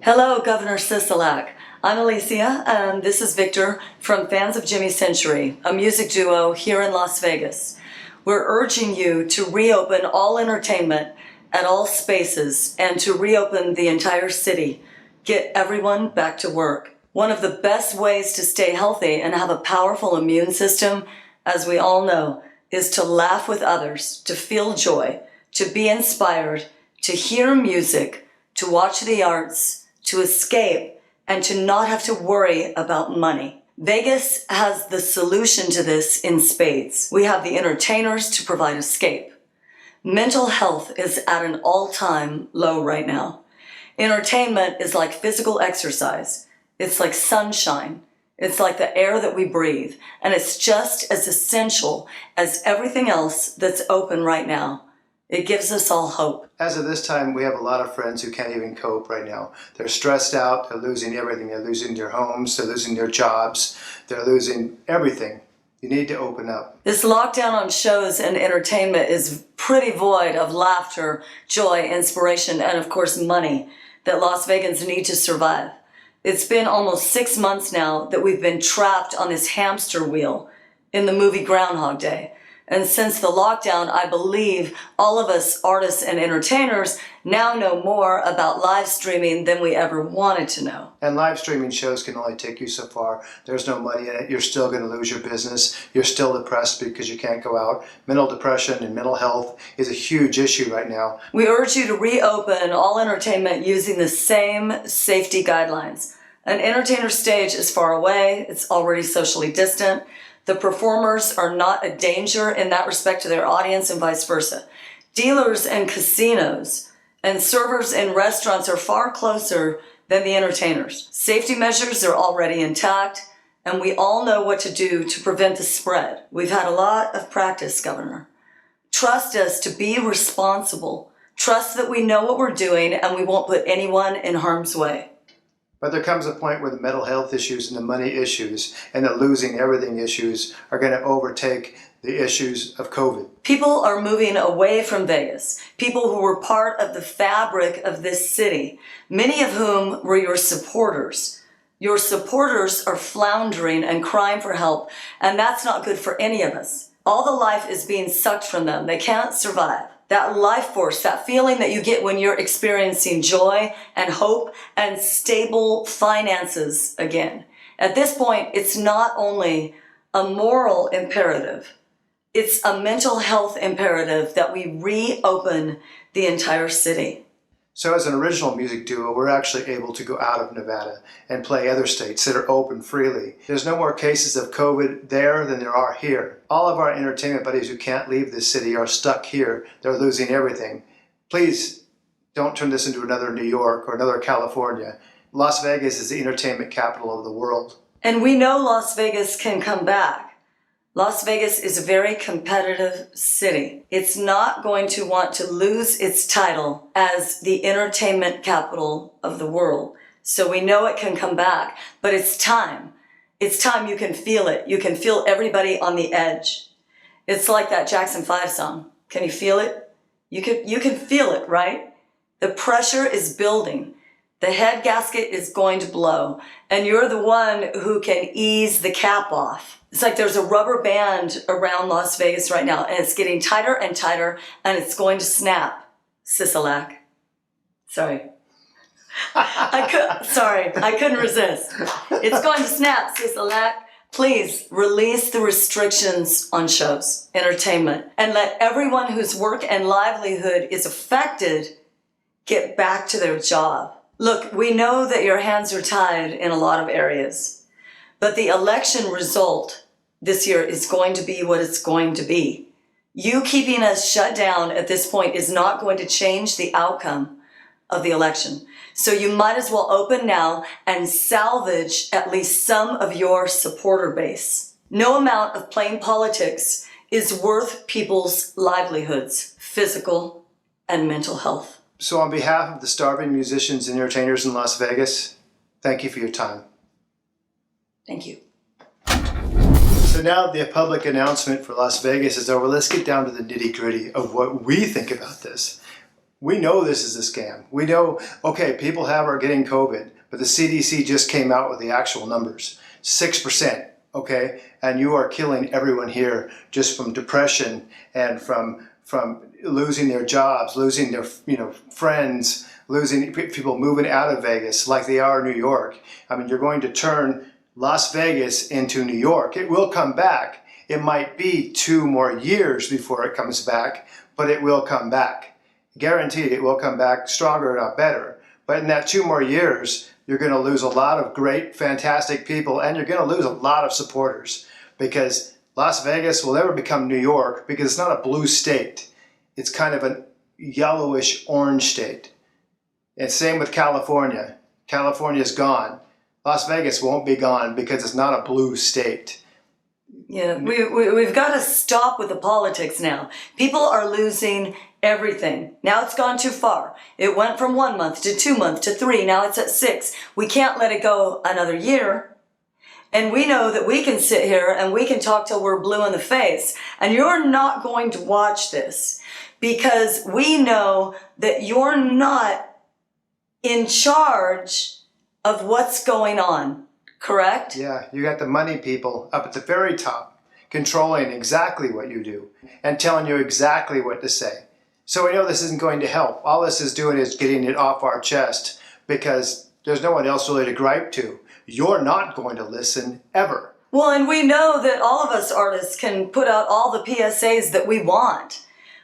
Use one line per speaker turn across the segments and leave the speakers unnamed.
Hello, Governor Sisolak. I'm Alicia, and this is Victor from Fans of Jimmy Century, a music duo here in Las Vegas. We're urging you to reopen all entertainment at all spaces and to reopen the entire city. Get everyone back to work. One of the best ways to stay healthy and have a powerful immune system, as we all know, is to laugh with others, to feel joy, to be inspired, to hear music, to watch the arts, to escape, and to not have to worry about money. Vegas has the solution to this in spades. We have the entertainers to provide escape. Mental health is at an all-time low right now. Entertainment is like physical exercise. It's like sunshine. It's like the air that we breathe. And it's just as essential as everything else that's open right now. It gives us all hope.
As of this time, we have a lot of friends who can't even cope right now. They're stressed out, they're losing everything. They're losing their homes, they're losing their jobs, they're losing everything. You need to open up.
This lockdown on shows and entertainment is pretty void of laughter, joy, inspiration, and of course money that Las Vegans need to survive. It's been almost 6 months now that we've been trapped on this hamster wheel in the movie Groundhog Day. And since the lockdown, I believe all of us artists and entertainers now know more about live streaming than we ever wanted to know.
And live streaming shows can only take you so far. There's no money in it. You're still going to lose your business. You're still depressed because you can't go out. Mental depression and mental health is a huge issue right now.
We urge you to reopen all entertainment using the same safety guidelines. An entertainer stage is far away. It's already socially distant. The performers are not a danger in that respect to their audience and vice versa. Dealers and casinos and servers in restaurants are far closer than the entertainers. Safety measures are already intact, and we all know what to do to prevent the spread. We've had a lot of practice, Governor. Trust us to be responsible. Trust that we know what we're doing and we won't put anyone in harm's way.
But there comes a point where the mental health issues and the money issues and the losing everything issues are going to overtake the issues of COVID. People
are moving away from Vegas. People who were part of the fabric of this city, many of whom were your supporters. Your supporters are floundering and crying for help, and that's not good for any of us. All the life is being sucked from them. They can't survive. That life force, that feeling that you get when you're experiencing joy and hope and stable finances again. At this point, it's not only a moral imperative, it's a mental health imperative that we reopen the entire city.
So as an original music duo, we're actually able to go out of Nevada and play other states that are open freely. There's no more cases of COVID there than there are here. All of our entertainment buddies who can't leave this city are stuck here. They're losing everything. Please don't turn this into another New York or another California. Las Vegas is the entertainment capital of the world.
And we know Las Vegas can come back. Las Vegas is a very competitive city. It's not going to want to lose its title as the entertainment capital of the world. So we know it can come back, but it's time. It's time. You can feel it. You can feel everybody on the edge. It's like that Jackson 5 song. Can you feel it? You can feel it, right? The pressure is building. The head gasket is going to blow, and you're the one who can ease the cap off. It's like there's a rubber band around Las Vegas right now, and it's getting tighter and tighter, and it's going to snap. Sisolak. Sorry. I couldn't resist. It's going to snap, Sisolak. Please release the restrictions on shows, entertainment, and let everyone whose work and livelihood is affected get back to their job. Look, we know that your hands are tied in a lot of areas, but the election result this year is going to be what it's going to be. You keeping us shut down at this point is not going to change the outcome of the election. So you might as well open now and salvage at least some of your supporter base. No amount of playing politics is worth people's livelihoods, physical and mental health.
So on behalf of the starving musicians and entertainers in Las Vegas, thank you for your time.
Thank you.
So now the public announcement for Las Vegas is over. Let's get down to the nitty-gritty of what we think about this. We know this is a scam. We know, okay, people are getting COVID, but the CDC just came out with the actual numbers. 6%, okay? And you are killing everyone here just from depression and from losing their jobs, losing their friends, losing people moving out of Vegas like they are in New York. I mean, you're going to turn Las Vegas into New York. It will come back. It might be 2 more years before it comes back, but it will come back. Guaranteed it will come back stronger, not better. But in that 2 more years, you're going to lose a lot of great, fantastic people, and you're going to lose a lot of supporters, because Las Vegas will never become New York, because it's not a blue state. It's kind of a yellowish orange state. And same with California. California's gone. Las Vegas won't be gone because it's not a blue state.
Yeah, we've got to stop with the politics now. People are losing everything. Now it's gone too far. It went from 1 month to 2 months to 3. Now it's at 6. We can't let it go another year. And we know that we can sit here and we can talk till we're blue in the face. And you're not going to watch this because we know that you're not in charge of what's going on. Correct?
Yeah, you got the money people up at the very top controlling exactly what you do and telling you exactly what to say. So we know this isn't going to help. All this is doing is getting it off our chest because there's no one else really to gripe to. You're not going to listen ever.
Well, and we know that all of us artists can put out all the PSAs that we want.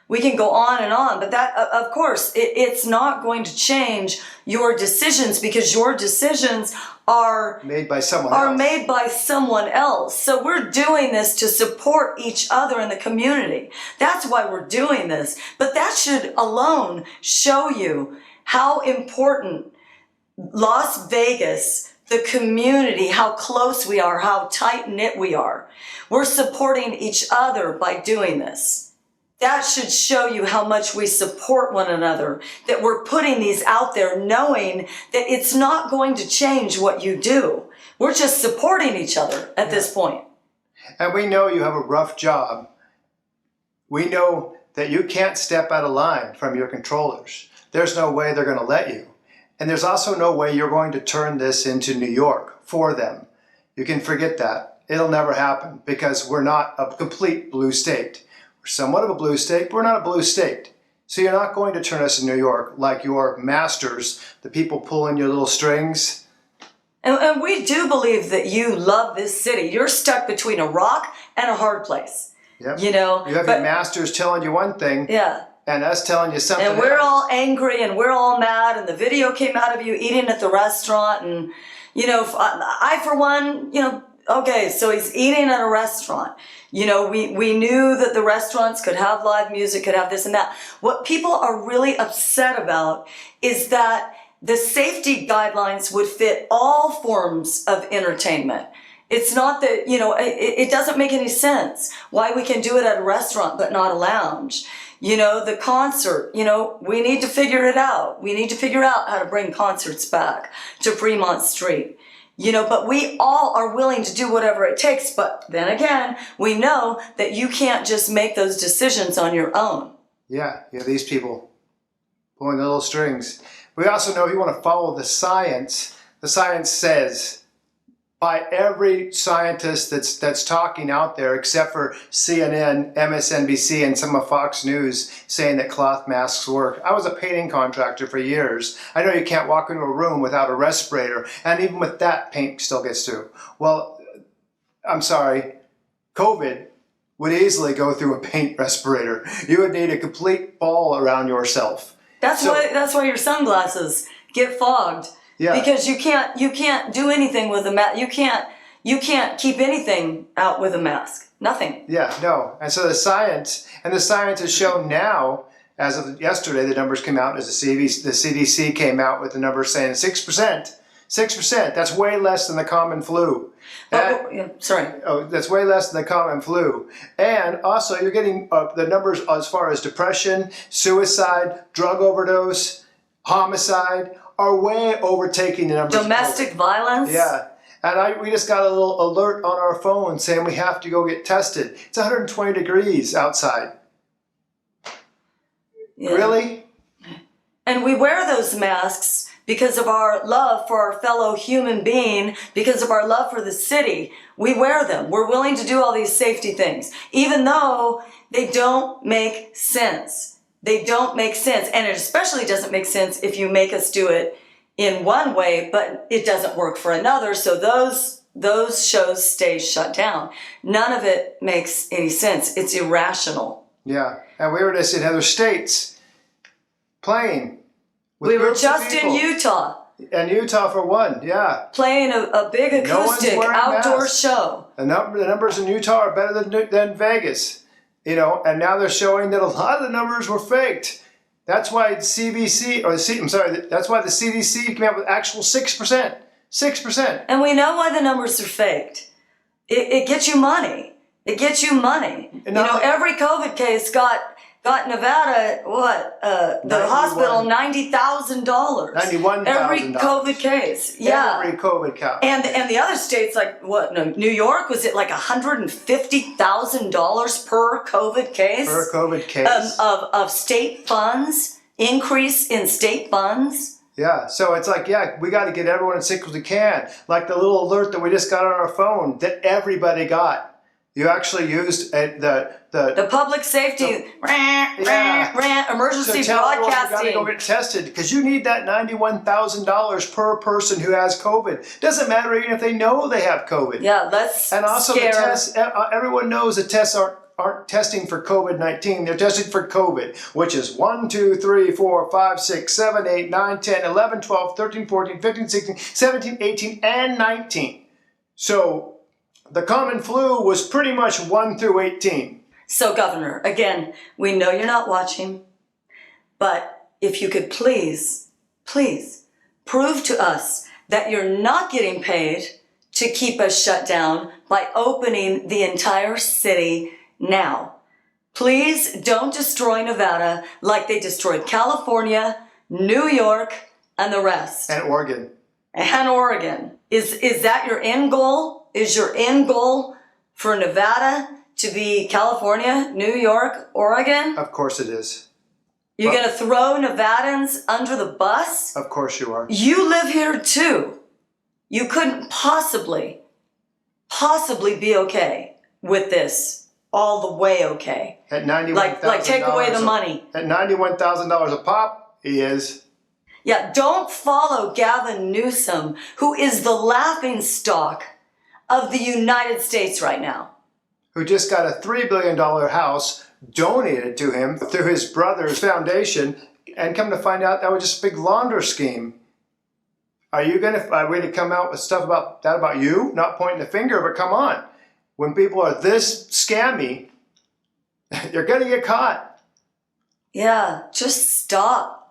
We can go on and on, but that, of course, it's not going to change your decisions because your decisions are
made by someone else.
So we're doing this to support each other in the community. That's why we're doing this. But that should alone show you how important Las Vegas, the community, how close we are, how tight-knit we are. We're supporting each other by doing this. That should show you how much we support one another, that we're putting these out there knowing that it's not going to change what you do. We're just supporting each other at this point.
And we know you have a rough job. We know that you can't step out of line from your controllers. There's no way they're going to let you. And there's also no way you're going to turn this into New York for them. You can forget that. It'll never happen because we're not a complete blue state. We're somewhat of a blue state, but we're not a blue state. So you're not going to turn us in New York like your masters, the people pulling your little strings.
And we do believe that you love this city. You're stuck between a rock and a hard place.
Yep.
You know,
you have your masters telling you one thing,
yeah,
and us telling you something
and we're
else.
all angry and we're all mad. And the video came out of you eating at the restaurant, and you know, I for one, you know, okay, so he's eating at a restaurant. You know, we knew that the restaurants could have live music, could have this and that. What people are really upset about is that the safety guidelines would fit all forms of entertainment. It's not that, you know, it doesn't make any sense why we can do it at a restaurant but not a lounge. You know, the concert, you know, we need to figure it out. We need to figure out how to bring concerts back to Fremont Street. You know, but we all are willing to do whatever it takes. But then again, we know that you can't just make those decisions on your own.
Yeah, these people pulling the little strings. We also know if you want to follow the science says by every scientist that's talking out there, except for CNN, MSNBC, and some of Fox News saying that cloth masks work. I was a painting contractor for years. I know you can't walk into a room without a respirator, and even with that, paint still gets through. Well, I'm sorry, COVID would easily go through a paint respirator. You would need a complete ball around yourself.
That's why your sunglasses get fogged. Yeah. Because you can't do anything with a mask. You can't keep anything out with a mask. Nothing. Yeah, no.
And so the science has shown now, as of yesterday, the numbers came out as the CDC came out with the numbers saying 6%. 6%. That's way less than the common flu. That's way less than the common flu. And also, you're getting the numbers as far as depression, suicide, drug overdose, homicide are way overtaking the numbers.
Domestic violence.
Yeah. And we just got a little alert on our phone saying we have to go get tested. It's 120 degrees outside. Yeah. Really?
And we wear those masks because of our love for our fellow human being, because of our love for the city. We wear them. We're willing to do all these safety things, even though they don't make sense. They don't make sense. And it especially doesn't make sense if you make us do it in one way, but it doesn't work for another. So those shows stay shut down. None of it makes any sense. It's irrational.
Yeah, and we were just in other states playing.
We were just in Utah.
And Utah for one, yeah.
Playing a big acoustic outdoor show.
The numbers in Utah are better than Vegas, you know. And now they're showing that a lot of the numbers were faked. That's why that's why the CDC came out with actual 6%. 6%.
And we know why the numbers are faked. It gets you money. It gets you money. You know, every COVID case got Nevada, the hospital, $90,000.
$91,000.
Every COVID case. Yeah.
Every COVID case.
And the other states, like New York, was it like $150,000 per COVID case?
Per COVID case.
Of state funds, increase in state funds.
Yeah, so it's like, yeah, we got to get everyone as sick as we can. Like the little alert that we just got on our phone that everybody got. You actually used the
public safety emergency
so
broadcasting.
You got to go get tested because you need that $91,000 per person who has COVID. Doesn't matter even if they know they have COVID.
Yeah, let's
and also
scare.
The tests. Everyone knows the tests aren't testing for COVID-19. They're testing for COVID, which is 1, 2, 3, 4, 5, 6, 7, 8, 9, 10, 11, 12, 13, 14, 15, 16, 17, 18, and 19. So the common flu was pretty much 1 through 18.
So, Governor, again, we know you're not watching, but if you could please prove to us that you're not getting paid to keep us shut down by opening the entire city now. Please don't destroy Nevada like they destroyed California, New York, and the rest.
And Oregon.
And Oregon. Is that your end goal? Is your end goal for Nevada to be California, New York, Oregon?
Of course it is.
You're going to throw Nevadans under the bus?
Of course you are.
You live here too. You couldn't possibly be okay with this. All the way okay.
At $91,000.
Like take away the money.
At $91,000 a pop, he is.
Yeah, don't follow Gavin Newsom, who is the laughingstock of the United States right now.
Who just got a $3 billion house donated to him through his brother's foundation, and come to find out that was just a big launder scheme. Are we going to come out with stuff about that about you? Not pointing the finger, but come on. When people are this scammy, you're going to get caught.
Yeah, just stop.